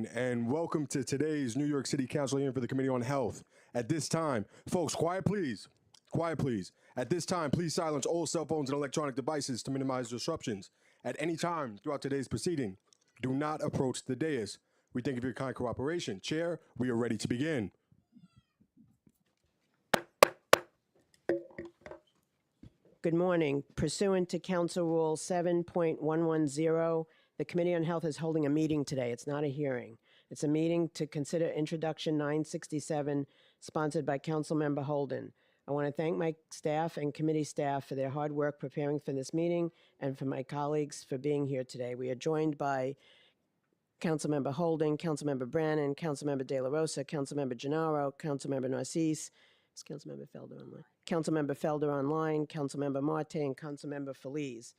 And welcome to today's New York City Council hearing for the Committee on Health. At this time, folks, quiet please. Quiet please. At this time, please silence all cell phones and electronic devices to minimize disruptions. At any time throughout today's proceeding, do not approach the dais. We thank you for your kind cooperation. Chair, we are ready to begin. Good morning. Pursuant to Council Rule 7.110, the Committee on Health is holding a meeting today. It's not a hearing. It's a meeting to consider Introduction 967, sponsored by Councilmember Holden. I want to thank my staff and committee staff for their hard work preparing for this meeting and for my colleagues for being here today. We are joined by Councilmember Holden, Councilmember Brannan, Councilmember De La Rosa, Councilmember Gennaro, Councilmember Narcisse. Is Councilmember Felder online? Councilmember Felder online, Councilmember Marte, and Councilmember Feliz.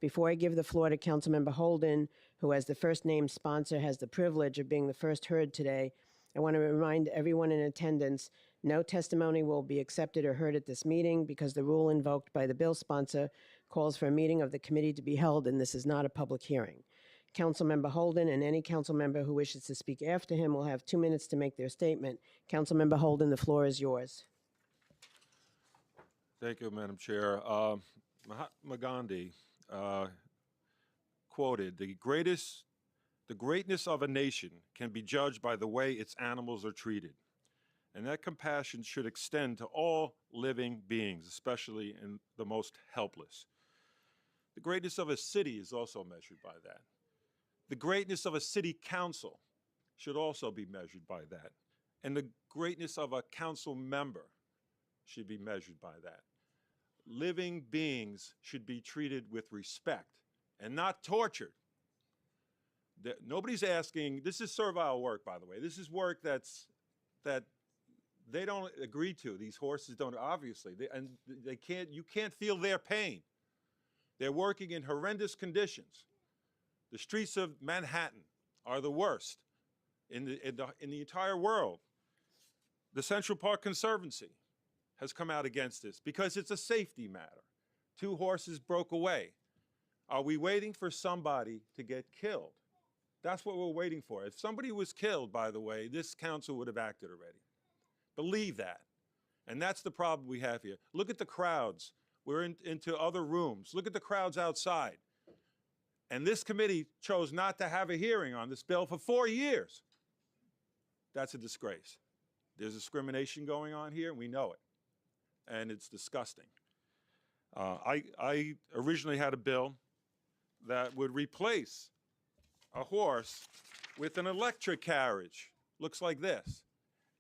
Before I give the floor to Councilmember Holden, who as the first named sponsor has the privilege of being the first heard today, I want to remind everyone in attendance, no testimony will be accepted or heard at this meeting because the rule invoked by the bill sponsor calls for a meeting of the committee to be held, and this is not a public hearing. Councilmember Holden and any council member who wishes to speak after him will have 2 minutes to make their statement. Councilmember Holden, the floor is yours. Thank you, Madam Chair. Mahatma Gandhi quoted, the greatness of a nation can be judged by the way its animals are treated. And that compassion should extend to all living beings, especially in the most helpless. The greatness of a city is also measured by that. The greatness of a city council should also be measured by that. And the greatness of a council member should be measured by that. Living beings should be treated with respect and not tortured. Nobody's asking, this is servile work, by the way. This is work that they don't agree to. These horses don't, obviously, you can't feel their pain. They're working in horrendous conditions. The streets of Manhattan are the worst in the entire world. The Central Park Conservancy has come out against this because it's a safety matter. 2 horses broke away. Are we waiting for somebody to get killed? That's what we're waiting for. If somebody was killed, by the way, this council would have acted already. Believe that. And that's the problem we have here. Look at the crowds. We're into other rooms. Look at the crowds outside. And this committee chose not to have a hearing on this bill for 4 years. That's a disgrace. There's discrimination going on here, and we know it. And it's disgusting. I originally had a bill that would replace a horse with an electric carriage. Looks like this.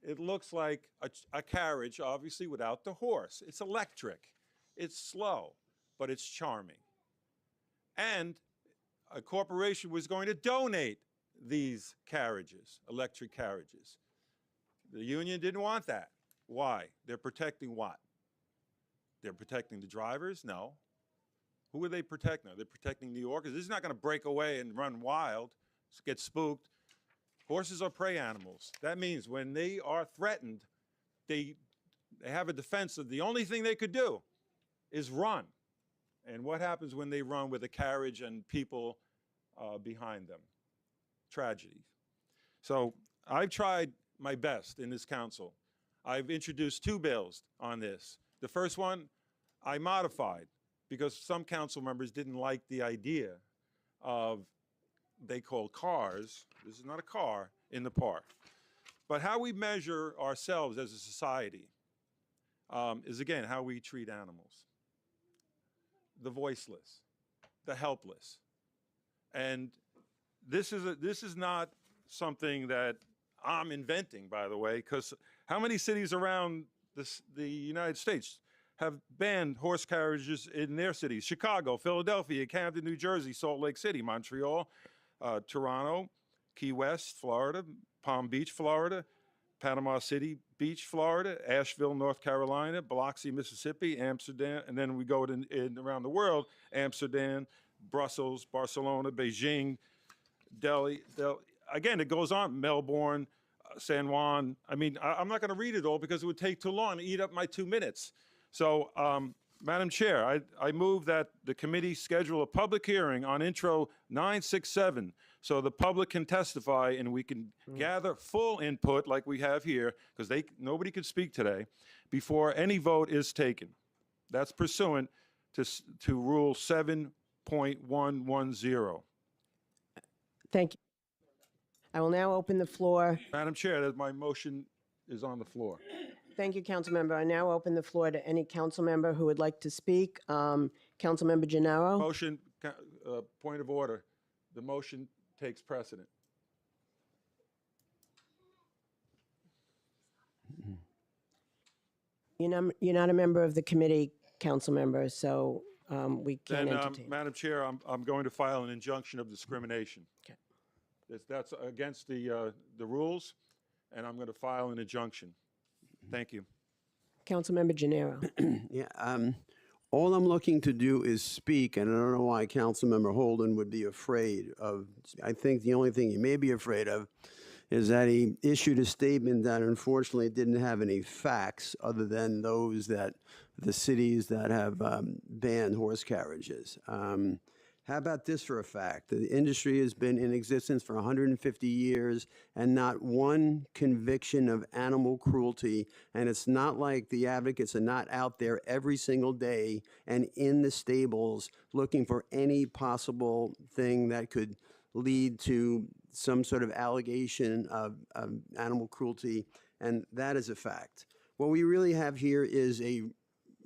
It looks like a carriage, obviously, without the horse. It's electric. It's slow, but it's charming. And a corporation was going to donate these carriages, electric carriages. The union didn't want that. Why? They're protecting what? They're protecting the drivers? No. Who are they protecting? They're protecting New Yorkers. This is not going to break away and run wild, get spooked. Horses are prey animals. That means when they are threatened, they have a defense of the only thing they could do is run. And what happens when they run with a carriage and people behind them? Tragedy. So I've tried my best in this council. I've introduced 2 bills on this. The first one I modified because some council members didn't like the idea of, they call cars, this is not a car, in the park. But how we measure ourselves as a society is, again, how we treat animals. The voiceless, the helpless. And this is not something that I'm inventing, by the way, because how many cities around the United States have banned horse carriages in their cities? Chicago, Philadelphia, Camden, New Jersey, Salt Lake City, Montreal, Toronto, Key West, Florida, Palm Beach, Florida, Panama City Beach, Florida, Asheville, North Carolina, Biloxi, Mississippi, Amsterdam, and then we go around the world, Amsterdam, Brussels, Barcelona, Beijing, Delhi. Again, it goes on, Melbourne, San Juan. I mean, I'm not going to read it all because it would take too long to eat up my 2 minutes. So, Madam Chair, I move that the committee schedule a public hearing on Intro 967 so the public can testify and we can gather full input like we have here, because nobody could speak today, before any vote is taken. That's pursuant to Rule 7.110. Thank you. I will now open the floor. Madam Chair, my motion is on the floor. Thank you, council member. I now open the floor to any council member who would like to speak. Council member Gennaro. Motion, point of order. The motion takes precedent. You're not a member of the committee, council member, so we can't Then, entertain. Madam Chair, I'm going to file an injunction of discrimination. Okay. That's against the rules, and I'm going to file an injunction. Thank you. Councilmember Gennaro. Yeah, all I'm looking to do is speak, and I don't know why Councilmember Holden would be afraid of. I think the only thing he may be afraid of is that he issued a statement that unfortunately didn't have any facts other than those that the cities that have banned horse carriages. How about this for a fact? The industry has been in existence for 150 years and not one conviction of animal cruelty. And it's not like the advocates are not out there every single day and in the stables looking for any possible thing that could lead to some sort of allegation of animal cruelty. And that is a fact. What we really have here is a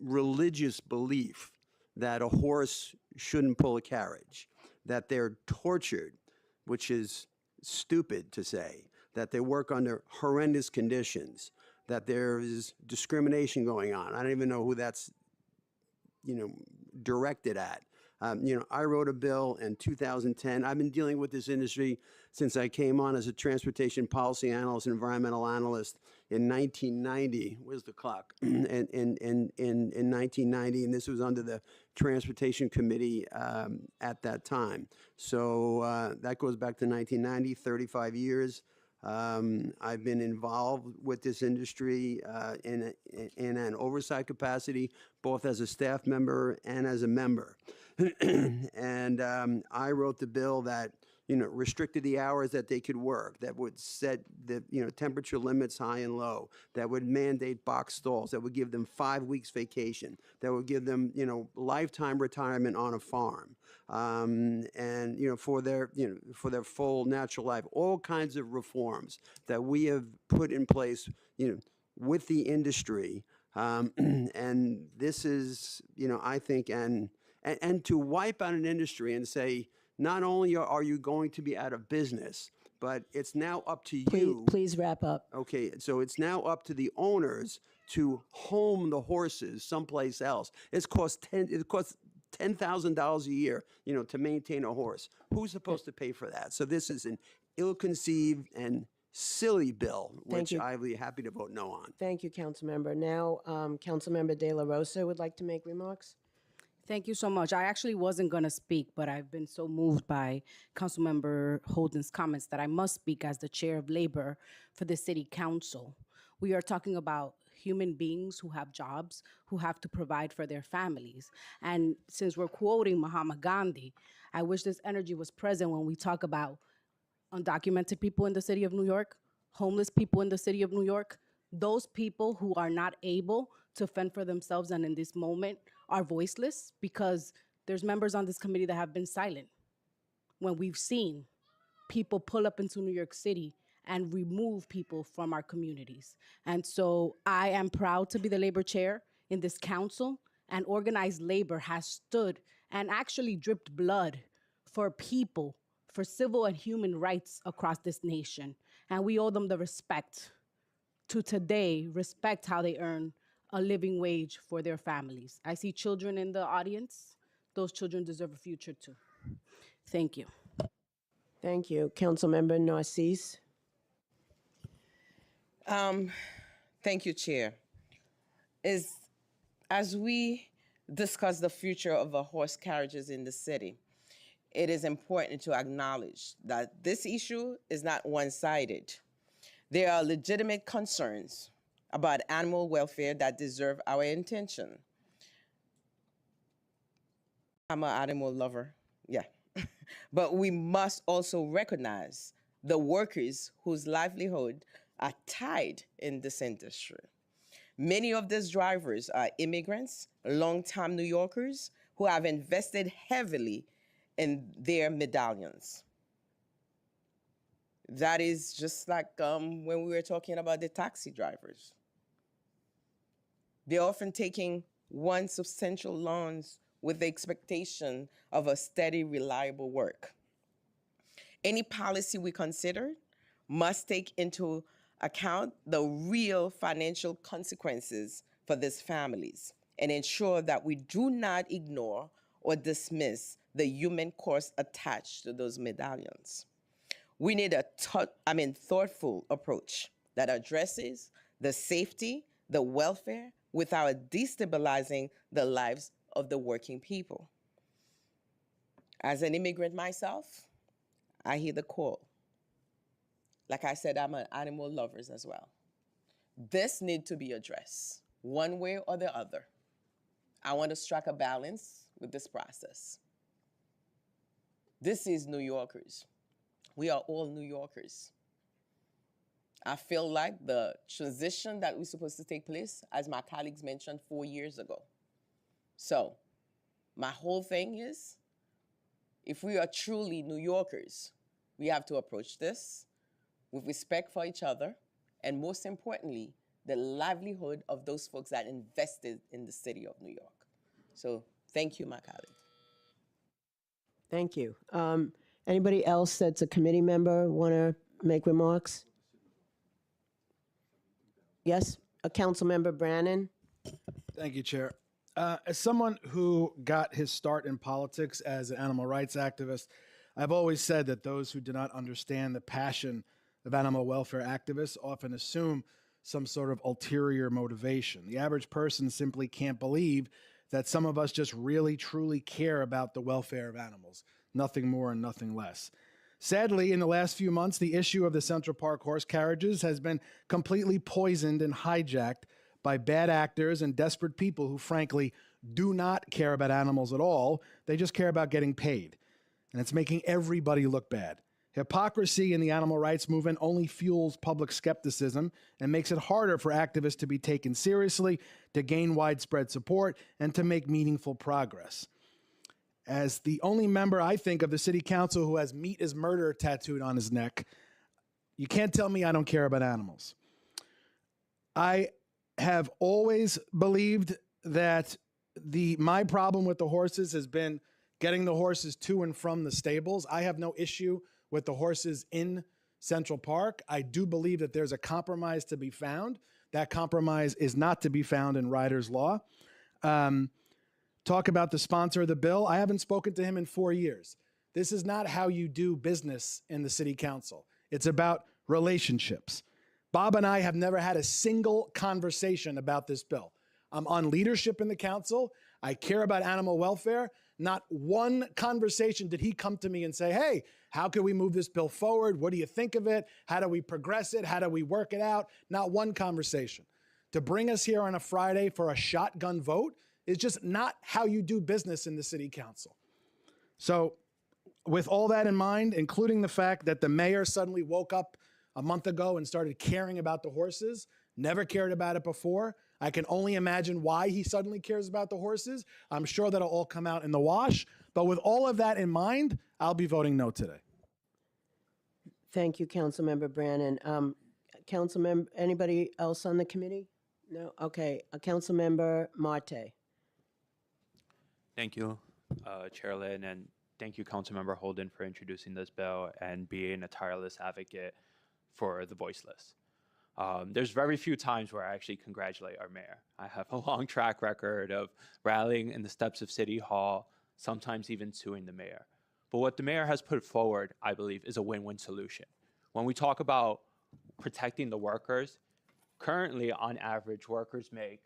religious belief that a horse shouldn't pull a carriage, that they're tortured, which is stupid to say, that they work under horrendous conditions, that there is discrimination going on. I don't even know who that's, directed at. I wrote a bill in 2010. I've been dealing with this industry since I came on as a transportation policy analyst and environmental analyst in 1990. Where's the clock? in 1990, and this was under the Transportation Committee at that time. So that goes back to 1990, 35 years. I've been involved with this industry in an oversight capacity, both as a staff member and as a member. And I wrote the bill that restricted the hours that they could work, that would set the temperature limits high and low, that would mandate box stalls, that would give them 5 weeks vacation, that would give them lifetime retirement on a farm, and for their full natural life, all kinds of reforms that we have put in place with the industry, and this is I think and to wipe out an industry and say, not only are you going to be out of business, but it's now up to you. Please wrap up. Okay, so it's now up to the owners to home the horses someplace else. It costs $10,000 a year, to maintain a horse. Who's supposed to pay for that? So this is an ill-conceived and silly bill, which I'd be happy to vote no on. Thank you, Councilmember. Now, Councilmember De La Rosa would like to make remarks. Thank you so much. I actually wasn't going to speak, but I've been so moved by Councilmember Holden's comments that I must speak as the chair of labor for the city council. We are talking about human beings who have jobs, who have to provide for their families. And since we're quoting Mahatma Gandhi, I wish this energy was present when we talk about undocumented people in the city of New York, homeless people in the city of New York, those people who are not able to fend for themselves and in this moment are voiceless, because there's members on this committee that have been silent when we've seen people pull up into New York City and remove people from our communities. And so I am proud to be the labor chair in this council, and organized labor has stood and actually dripped blood for people, for civil and human rights across this nation. And we owe them the respect to today, respect how they earn a living wage for their families. I see children in the audience. Those children deserve a future too. Thank you. Thank you. Councilmember Narcisse. Thank you, Chair. As we discuss the future of the horse carriages in the city, it is important to acknowledge that this issue is not one-sided. There are legitimate concerns about animal welfare that deserve our attention. I'm an animal lover, yeah. But we must also recognize the workers whose livelihood are tied in this industry. Many of these drivers are immigrants, longtime New Yorkers who have invested heavily in their medallions. That is just like when we were talking about the taxi drivers. They're often taking one substantial loans with the expectation of a steady, reliable work. Any policy we consider must take into account the real financial consequences for these families and ensure that we do not ignore or dismiss the human cost attached to those medallions. We need a thoughtful approach that addresses the safety, the welfare, without destabilizing the lives of the working people. As an immigrant myself, I hear the call. Like I said, I'm an animal lover as well. This needs to be addressed one way or the other. I want to strike a balance with this process. This is New Yorkers. We are all New Yorkers. I feel like the transition that was supposed to take place, as my colleagues mentioned, 4 years ago. So my whole thing is, if we are truly New Yorkers, we have to approach this with respect for each other, and most importantly, the livelihood of those folks that invested in the city of New York. So thank you, my colleague. Thank you. Anybody else that's a committee member want to make remarks? Yes, Council Member Brannan. Thank you, Chair. As someone who got his start in politics as an animal rights activist, I've always said that those who do not understand the passion of animal welfare activists often assume some sort of ulterior motivation. The average person simply can't believe that some of us just really, truly care about the welfare of animals, nothing more and nothing less. Sadly, in the last few months, the issue of the Central Park horse carriages has been completely poisoned and hijacked by bad actors and desperate people who, frankly, do not care about animals at all. They just care about getting paid. And it's making everybody look bad. Hypocrisy in the animal rights movement only fuels public skepticism and makes it harder for activists to be taken seriously, to gain widespread support, and to make meaningful progress. As the only member, I think, of the city council who has "meat is murder" tattooed on his neck, you can't tell me I don't care about animals. I have always believed that my problem with the horses has been getting the horses to and from the stables. I have no issue with the horses in Central Park. I do believe that there's a compromise to be found. That compromise is not to be found in Ryder's Law. Talk about the sponsor of the bill. I haven't spoken to him in 4 years. This is not how you do business in the city council. It's about relationships. Bob and I have never had a single conversation about this bill. I'm on leadership in the council. I care about animal welfare. Not one conversation did he come to me and say, hey, how can we move this bill forward? What do you think of it? How do we progress it? How do we work it out? Not one conversation. To bring us here on a Friday for a shotgun vote is just not how you do business in the city council. So with all that in mind, including the fact that the mayor suddenly woke up a month ago and started caring about the horses, never cared about it before, I can only imagine why he suddenly cares about the horses. I'm sure that'll all come out in the wash. But with all of that in mind, I'll be voting no today. Thank you, Councilmember Brannan. Councilmember, anybody else on the committee? No? Okay. Councilmember Marte. Thank you, Chair Lynn, and thank you, Councilmember Holden, for introducing this bill and being a tireless advocate for the voiceless. There's very few times where I actually congratulate our mayor. I have a long track record of rallying in the steps of City Hall, sometimes even suing the mayor. But what the mayor has put forward, I believe, is a win-win solution. When we talk about protecting the workers, currently, on average, workers make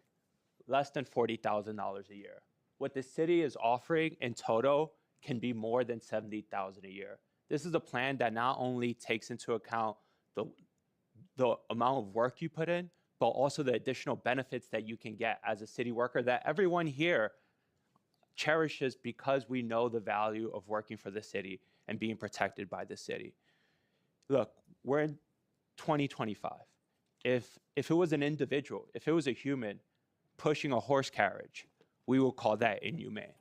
less than $40,000 a year. What the city is offering in total can be more than $70,000 a year. This is a plan that not only takes into account the amount of work you put in, but also the additional benefits that you can get as a city worker that everyone here cherishes because we know the value of working for the city and being protected by the city. Look, we're in 2025. If it was an individual, if it was a human pushing a horse carriage, we will call that inhumane.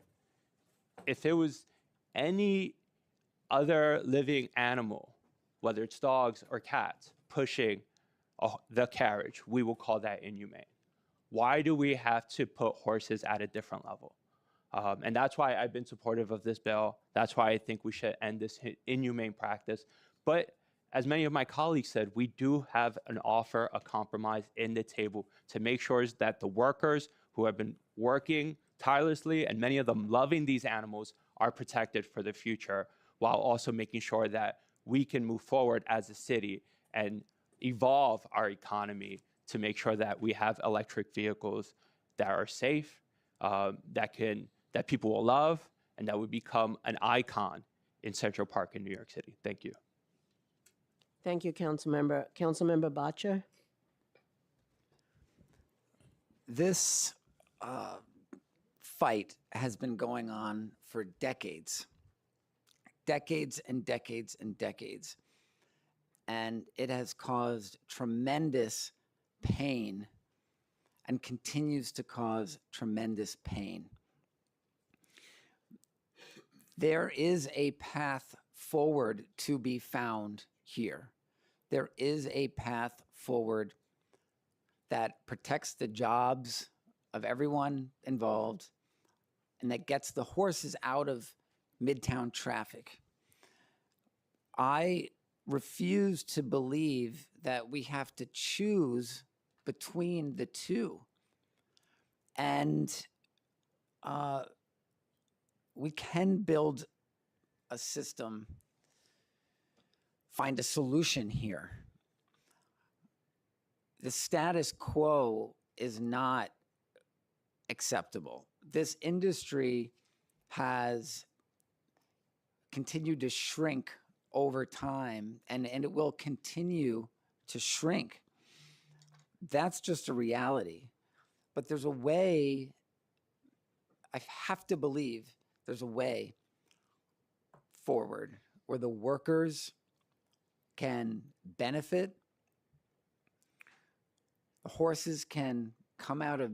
If it was any other living animal, whether it's dogs or cats, pushing the carriage, we will call that inhumane. Why do we have to put horses at a different level? And that's why I've been supportive of this bill. That's why I think we should end this inhumane practice. But as many of my colleagues said, we do have an offer, a compromise in the table to make sure that the workers who have been working tirelessly, and many of them loving these animals, are protected for the future, while also making sure that we can move forward as a city and evolve our economy to make sure that we have electric vehicles that are safe, that people will love, and that would become an icon in Central Park in New York City. Thank you. Thank you, Councilmember. Councilmember Baccia? This fight has been going on for decades, decades and decades and decades. And it has caused tremendous pain and continues to cause tremendous pain. There is a path forward to be found here. There is a path forward that protects the jobs of everyone involved and that gets the horses out of Midtown traffic. I refuse to believe that we have to choose between the two. And we can build a system, find a solution here. The status quo is not acceptable. This industry has continued to shrink over time, and it will continue to shrink. That's just a reality. But there's a way, I have to believe there's a way forward where the workers can benefit, the horses can come out of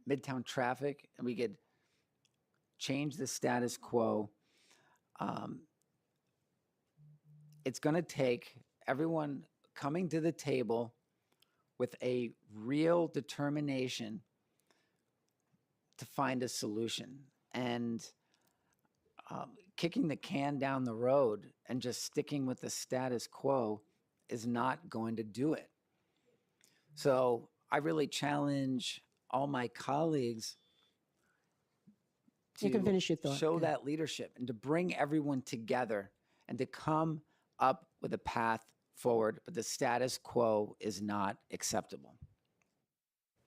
Midtown traffic, and we could change the status quo. It's going to take everyone coming to the table with a real determination to find a solution. And kicking the can down the road and just sticking with the status quo is not going to do it. So I really challenge all my colleagues You can finish your thought. show Go ahead. that leadership and to bring everyone together and to come up with a path forward, but the status quo is not acceptable.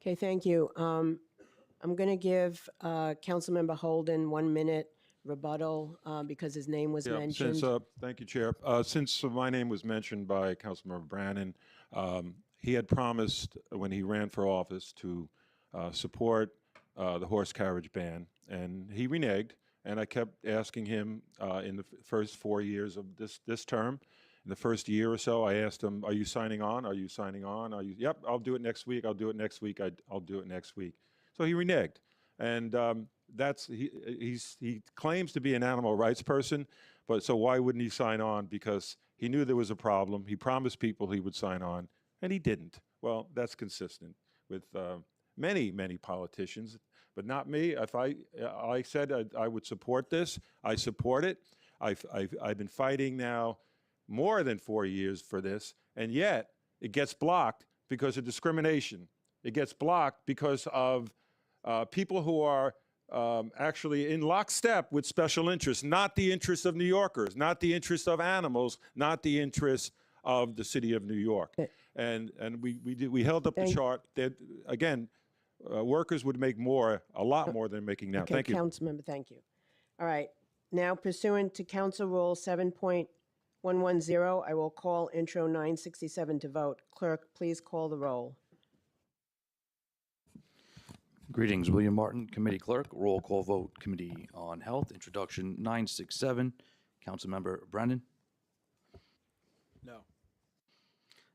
Okay, thank you. I'm going to give Councilmember Holden 1 minute rebuttal because his name was mentioned. Thank you, Chair. Since my name was mentioned by Councilmember Brannan, he had promised when he ran for office to support the horse carriage ban, and he reneged. And I kept asking him in the first 4 years of this term. In the first year or so, I asked him, "Are you signing on? Are you signing on? Are you?" "Yep, I'll do it next week. I'll do it next week. I'll do it next week." So he reneged, and he claims to be an animal rights person, but so why wouldn't he sign on? Because he knew there was a problem. He promised people he would sign on, and he didn't. Well, that's consistent with many politicians, but not me. If I said I would support this, I support it. I've been fighting now more than 4 years for this, and yet it gets blocked because of discrimination. It gets blocked because of people who are actually in lockstep with special interests, not the interests of New Yorkers, not the interests of animals, not the interests of the city of New York. And we held up the chart that, again, workers would make a lot more than making now. Okay, Thank you. Councilmember, thank you. All right. Now, pursuant to Council Rule 7.110, I will call Intro 967 to vote. Clerk, please call the roll. Greetings, William Martin, Committee Clerk. Roll call vote, Committee on Health. Introduction 967. Councilmember Brennan, No.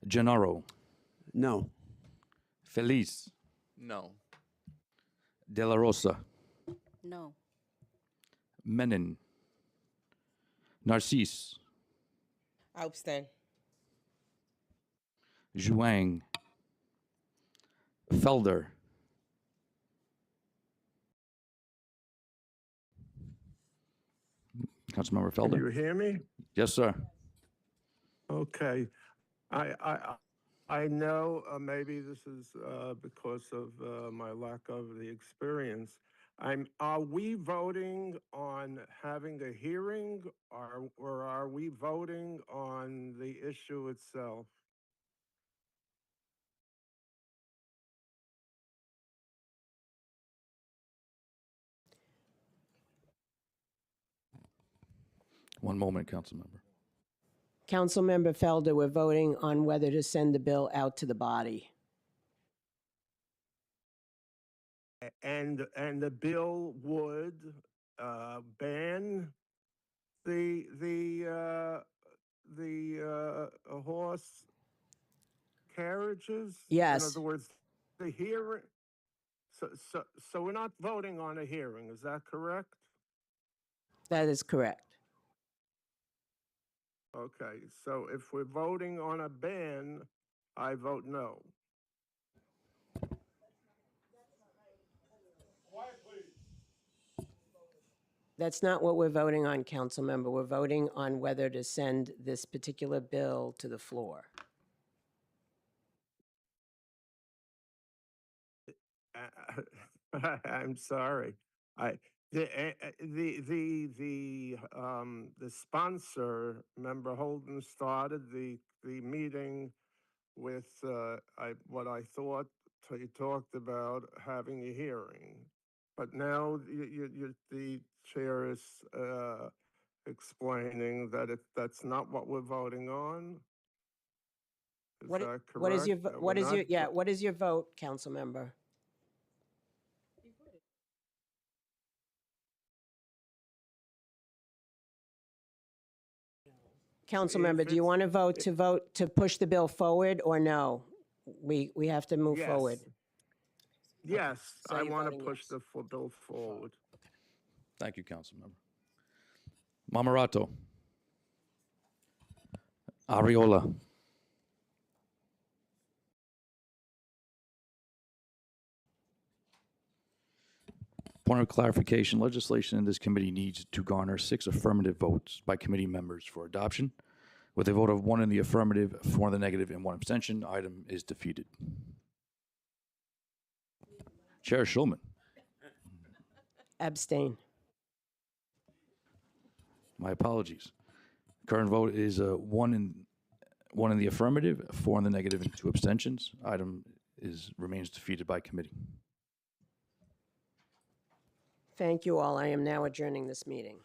Gennaro, No. Feliz, No. De La Rosa, No. Menon, Narcisse, I abstain. Zhuang, Felder, Councilmember Can you Felder. hear me? Yes, sir. Okay. I know maybe this is because of my lack of the experience. Are we voting on having a hearing or are we voting on the issue itself? One moment, Councilmember. Councilmember Felder, we're voting on whether to send the bill out to the body. And the bill would ban the horse carriages? In Yes. other words, the hearing. So we're not voting on a hearing, is that correct? That is correct. Okay, so if we're voting on a ban, I vote no. That's not what we're voting on, Councilmember. We're voting on whether to send this particular bill to the floor. I'm sorry. The sponsor, Member Holden, started the meeting with what I thought he talked about having a hearing, but now the chair is explaining that that's not what we're voting on. Is that correct? What is your That what we're is your not yeah? What is your vote, Councilmember? Councilmember, do you want to vote to push the bill forward or no? We have to move Yes. forward. Yes, So I you're want to voting push yes. the bill forward. Thank you, Councilmember. Mamarato, Ariola, point of clarification, legislation in this committee needs to garner 6 affirmative votes by committee members for adoption. With a vote of 1 in the affirmative, 4 in the negative, and 1 abstention, item is defeated. Chair Schulman. Abstain. My apologies. Current vote is 1 in the affirmative, 4 in the negative, and 2 abstentions. Item remains defeated by committee. Thank you all. I am now adjourning this meeting.